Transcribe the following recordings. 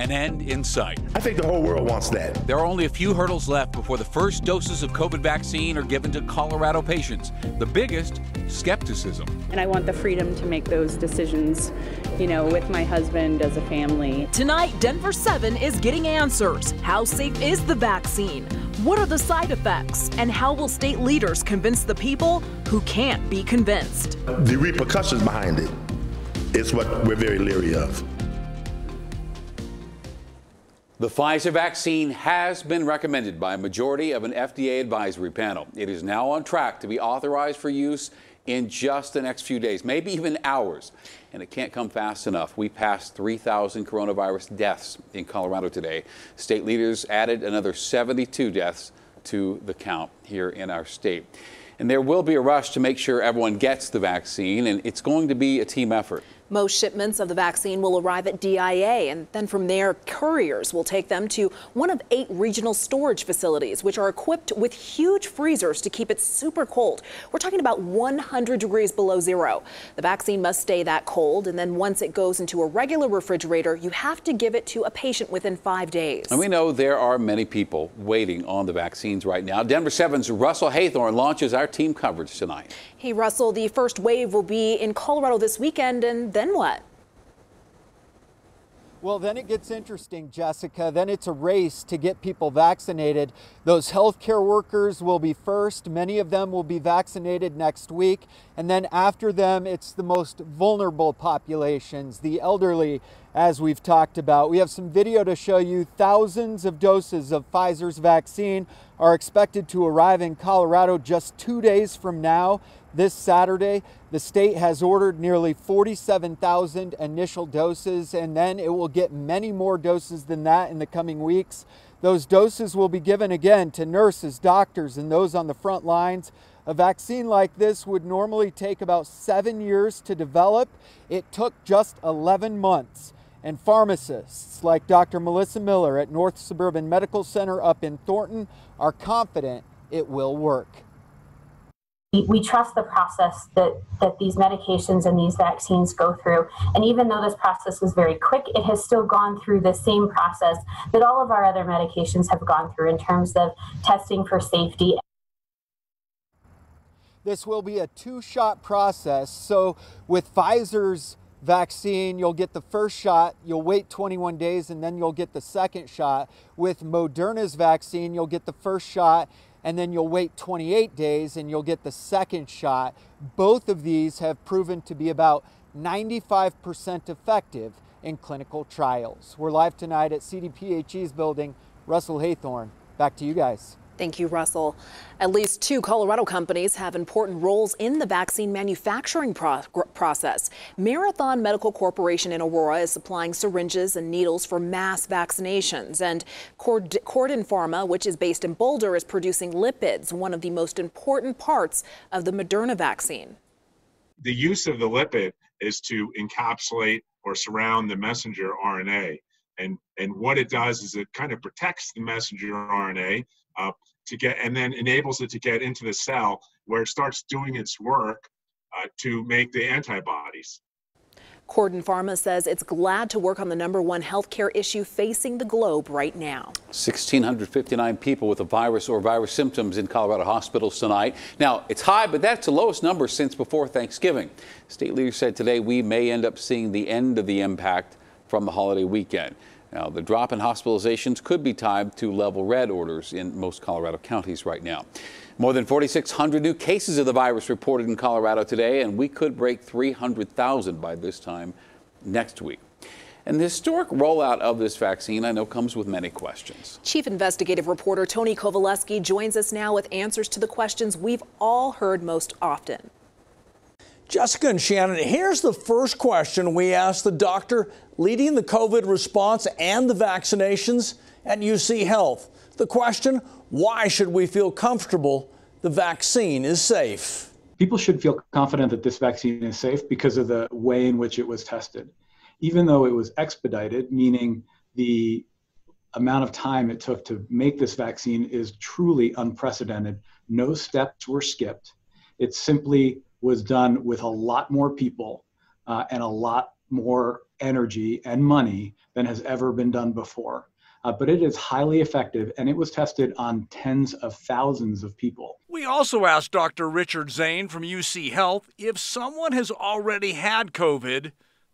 an end in sight. I think the whole world wants that. There are only a few hurdles left before the first doses of COVID vaccine are given to Colorado patients. The biggest, skepticism. And I want the freedom to make those decisions, with my husband as a family. Tonight, Denver7 is getting answers. How safe is the vaccine? What are the side effects? And how will state leaders convince the people who can't be convinced? The repercussions behind it is what we're very leery of. The Pfizer vaccine has been recommended by a majority of an FDA advisory panel. It is now on track to be authorized for use in just the next few days, maybe even hours. And it can't come fast enough. We passed 3,000 coronavirus deaths in Colorado today. State leaders added another 72 deaths to the count here in our state. And there will be a rush to make sure everyone gets the vaccine, and it's going to be a team effort. Most shipments of the vaccine will arrive at DIA, and then from there, couriers will take them to one of 8 regional storage facilities, which are equipped with huge freezers to keep it super cold. We're talking about 100 degrees below zero. The vaccine must stay that cold, and then once it goes into a regular refrigerator, you have to give it to a patient within 5 days. And we know there are many people waiting on the vaccines right now. Denver7's Russell Haythorne launches our team coverage tonight. Hey, Russell, the first wave will be in Colorado this weekend, and then what? Well, then it gets interesting, Jessica. Then it's a race to get people vaccinated. Those healthcare workers will be first. Many of them will be vaccinated next week. And then after them, it's the most vulnerable populations, the elderly, as we've talked about. We have some video to show you. Thousands of doses of Pfizer's vaccine are expected to arrive in Colorado just 2 days from now. This Saturday, the state has ordered nearly 47,000 initial doses, and then it will get many more doses than that in the coming weeks. Those doses will be given again to nurses, doctors, and those on the front lines. A vaccine like this would normally take about 7 years to develop. It took just 11 months. And pharmacists like Dr. Melissa Miller at North Suburban Medical Center up in Thornton are confident it will work. We trust the process that these medications and these vaccines go through. And even though this process was very quick, it has still gone through the same process that all of our other medications have gone through in terms of testing for safety. This will be a 2-shot process. So with Pfizer's vaccine, you'll get the first shot, you'll wait 21 days, and then you'll get the second shot. With Moderna's vaccine, you'll get the first shot, and then you'll wait 28 days and you'll get the second shot. Both of these have proven to be about 95% effective in clinical trials. We're live tonight at CDPHE's building. Russell Haythorne, back to you guys. Thank you, Russell. At least 2 Colorado companies have important roles in the vaccine manufacturing process. Marathon Medical Corporation in Aurora is supplying syringes and needles for mass vaccinations. And Corden Pharma, which is based in Boulder, is producing lipids, one of the most important parts of the Moderna vaccine. The use of the lipid is to encapsulate or surround the messenger RNA. And what it does is it kind of protects the messenger RNA and then enables it to get into the cell where it starts doing its work to make the antibodies. Corden Pharma says it's glad to work on the #1 healthcare issue facing the globe right now. 1,659 people with a virus or virus symptoms in Colorado hospitals tonight. Now, it's high, but that's the lowest number since before Thanksgiving. State leaders said today we may end up seeing the end of the impact from the holiday weekend. Now, the drop in hospitalizations could be tied to level red orders in most Colorado counties right now. More than 4,600 new cases of the virus reported in Colorado today, and we could break 300,000 by this time next week. And the historic rollout of this vaccine, I know, comes with many questions. Chief investigative reporter Tony Kowaleski joins us now with answers to the questions we've all heard most often. Jessica and Shannon, here's the first question we asked the doctor leading the COVID response and the vaccinations at UC Health. The question, why should we feel comfortable the vaccine is safe? People should feel confident that this vaccine is safe because of the way in which it was tested. Even though it was expedited, meaning the amount of time it took to make this vaccine is truly unprecedented. No steps were skipped. It simply was done with a lot more people and a lot more energy and money than has ever been done before. But it is highly effective, and it was tested on tens of thousands of people. We also asked Dr. Richard Zane from UC Health if someone has already had COVID,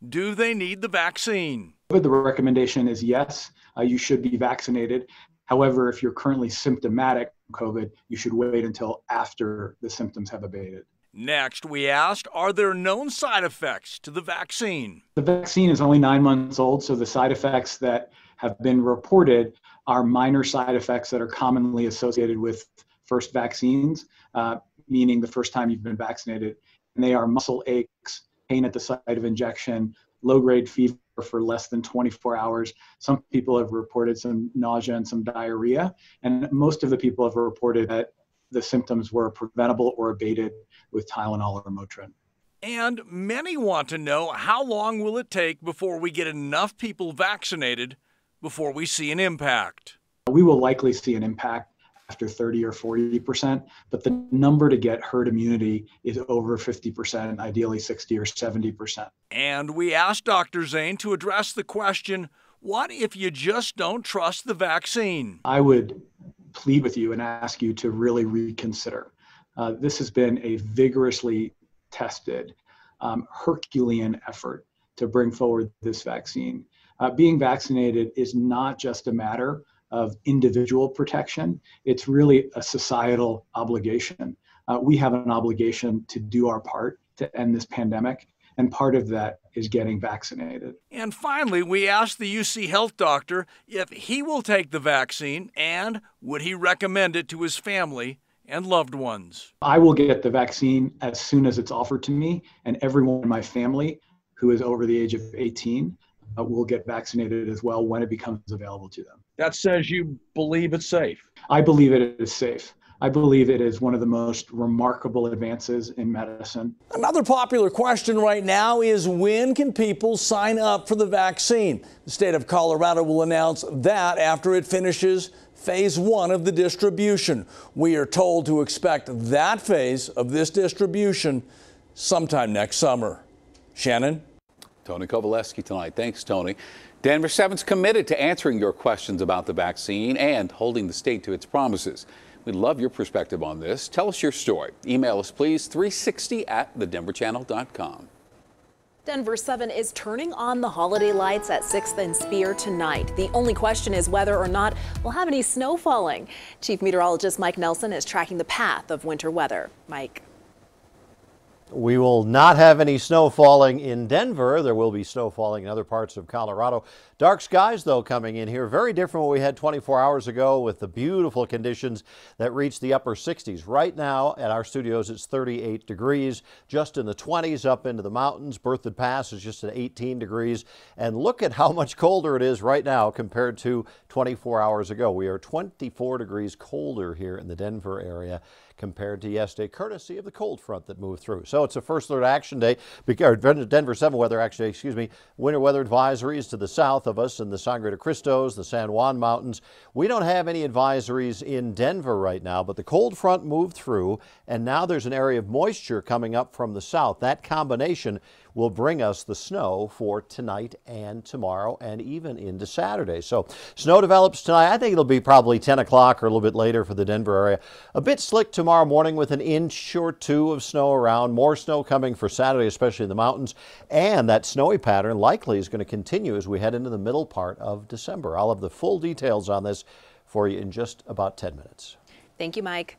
do they need the vaccine? The recommendation is yes, you should be vaccinated. However, if you're currently symptomatic from COVID, you should wait until after the symptoms have abated. Next, we asked, are there known side effects to the vaccine? The vaccine is only 9 months old, so the side effects that have been reported are minor side effects that are commonly associated with first vaccines, meaning the first time you've been vaccinated. And they are muscle aches, pain at the site of injection, low-grade fever for less than 24 hours. Some people have reported some nausea and some diarrhea, and most of the people have reported that the symptoms were preventable or abated with Tylenol or Motrin. And many want to know, how long will it take before we get enough people vaccinated before we see an impact? We will likely see an impact after 30 or 40%, but the number to get herd immunity is over 50%, ideally 60 or 70%. And we asked Dr. Zane to address the question, what if you just don't trust the vaccine? I would plead with you and ask you to really reconsider. This has been a vigorously tested, Herculean effort to bring forward this vaccine. Being vaccinated is not just a matter of individual protection, it's really a societal obligation. We have an obligation to do our part to end this pandemic, and part of that is getting vaccinated. And finally, we asked the UC Health doctor if he will take the vaccine and would he recommend it to his family and loved ones. I will get the vaccine as soon as it's offered to me, and everyone in my family who is over the age of 18 will get vaccinated as well when it becomes available to them. That says you believe it's safe. I believe it is safe. I believe it is one of the most remarkable advances in medicine. Another popular question right now is, when can people sign up for the vaccine? The state of Colorado will announce that after it finishes phase 1 of the distribution. We are told to expect that phase of this distribution sometime next summer. Shannon? Tony Kovaleski tonight. Thanks, Tony. Denver7's committed to answering your questions about the vaccine and holding the state to its promises. We'd love your perspective on this. Tell us your story. Email us, please, 360@thedenverchannel.com. Denver7 is turning on the holiday lights at 6th and Spear tonight. The only question is whether or not we'll have any snow falling. Chief Meteorologist Mike Nelson is tracking the path of winter weather. Mike. We will not have any snow falling in Denver. There will be snow falling in other parts of Colorado. Dark skies, though, coming in here. Very different from what we had 24 hours ago with the beautiful conditions that reached the upper 60s. Right now at our studios, it's 38 degrees, just in the 20s up into the mountains. Berthoud Pass is just at 18 degrees. And look at how much colder it is right now compared to 24 hours ago. We are 24 degrees colder here in the Denver area compared to yesterday, courtesy of the cold front that moved through. So it's a first alert action day, or Denver7 weather action day, excuse me. Winter weather advisories to the south of us in the Sangre de Cristos, the San Juan Mountains. We don't have any advisories in Denver right now, but the cold front moved through, and now there's an area of moisture coming up from the south. That combination will bring us the snow for tonight and tomorrow and even into Saturday. So snow develops tonight. I think it'll be probably 10 o'clock or a little bit later for the Denver area. A bit slick tomorrow morning with an inch or two of snow around. More snow coming for Saturday, especially in the mountains. And that snowy pattern likely is going to continue as we head into the middle part of December. I'll have the full details on this for you in just about 10 minutes. Thank you, Mike.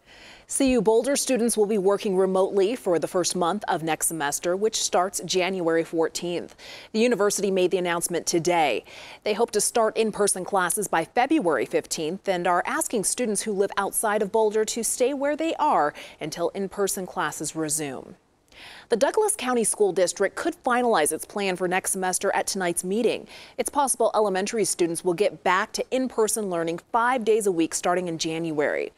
CU Boulder students will be working remotely for the first month of next semester, which starts January 14th. The university made the announcement today. They hope to start in-person classes by February 15th and are asking students who live outside of Boulder to stay where they are until in-person classes resume. The Douglas County School District could finalize its plan for next semester at tonight's meeting. It's possible elementary students will get back to in-person learning 5 days a week starting in January.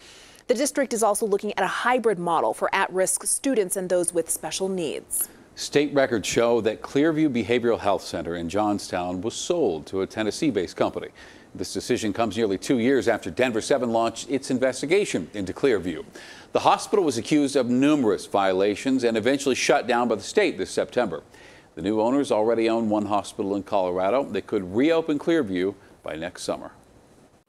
The district is also looking at a hybrid model for at-risk students and those with special needs. State records show that Clearview Behavioral Health Center in Johnstown was sold to a Tennessee-based company. This decision comes nearly 2 years after Denver7 launched its investigation into Clearview. The hospital was accused of numerous violations and eventually shut down by the state this September. The new owners already own one hospital in Colorado. They could reopen Clearview by next summer.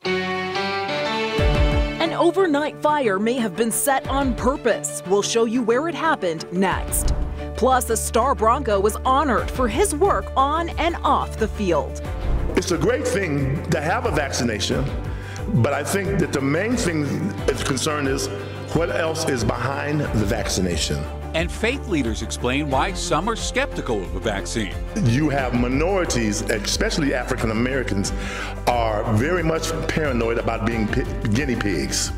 An overnight fire may have been set on purpose. We'll show you where it happened next. Plus, a star Bronco was honored for his work on and off the field. It's a great thing to have a vaccination, but I think that the main thing is concerned is what else is behind the vaccination. And faith leaders explain why some are skeptical of the vaccine. You have minorities, especially African Americans, are very much paranoid about being guinea pigs.